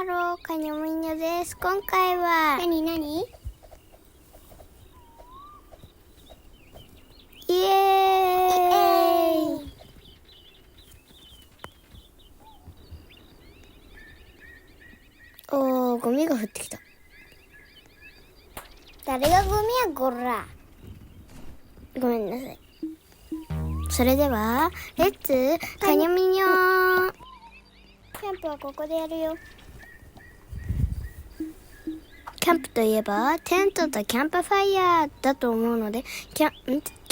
ハロー、カニョミニョです。今回は何イエーイ。おー、ゴミが降ってきた。誰がゴミやこら。ごめんなさい。それではレッツカニョミニョ。キャンプはここでやるよ。キャンプといえばテントとキャンプファイヤーだと思うので、キャ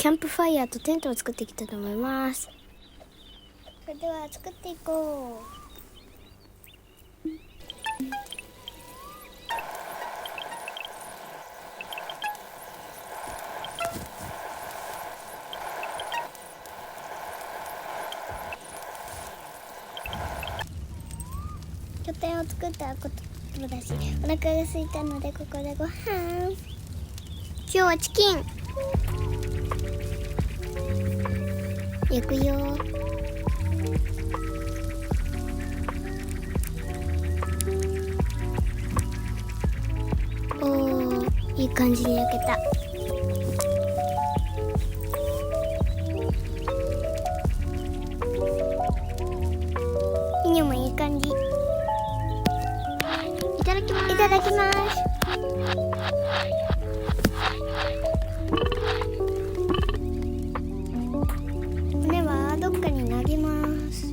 ンプファイヤーとテントを作っていきたいと思います。それでは作っていこう。拠点を作ったことだし、お腹が空いたのでここでご飯。今日はチキン焼くよ。おー、いい感じに焼けた。イニョもいい感じ。いただきます。いただきます。骨はどっかに投げます。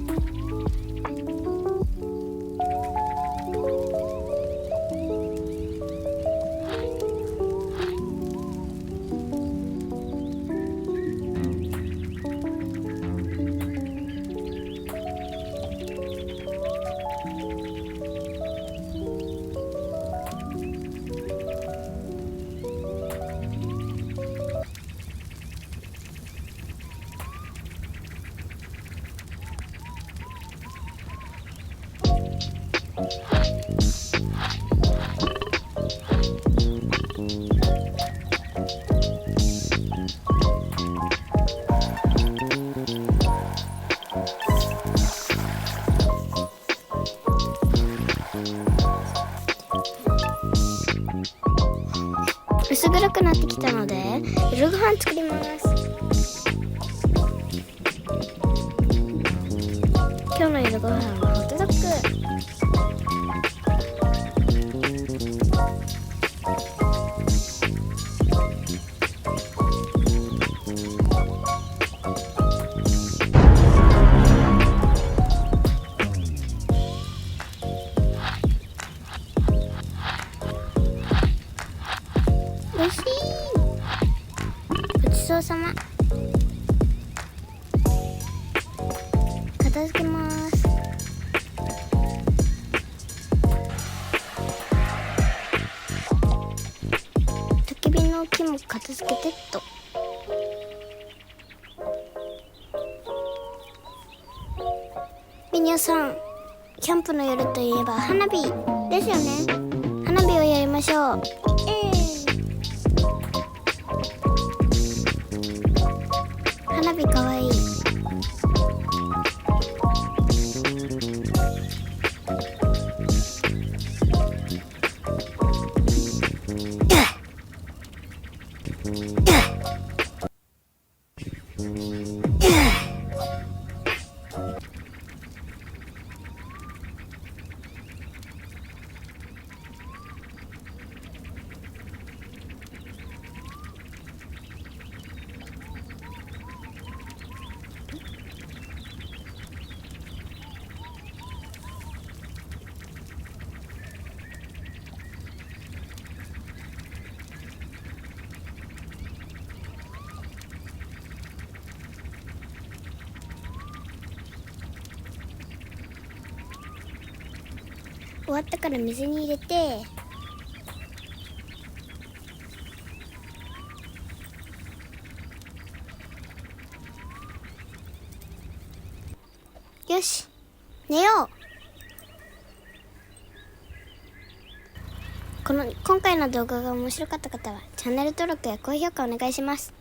薄暗くなってきたので夜ご飯作ります。今日の夜ご飯はホットドッグ。おいしい。ごちそうさま。片付けます。焚き火の木も片付けてっと。ミニョさん、キャンプの夜といえば花火ですよね。花火をやりましょう。花火かわいい。終わったから水に入れて、よし、寝よう。今回の動画が面白かった方はチャンネル登録や高評価お願いします。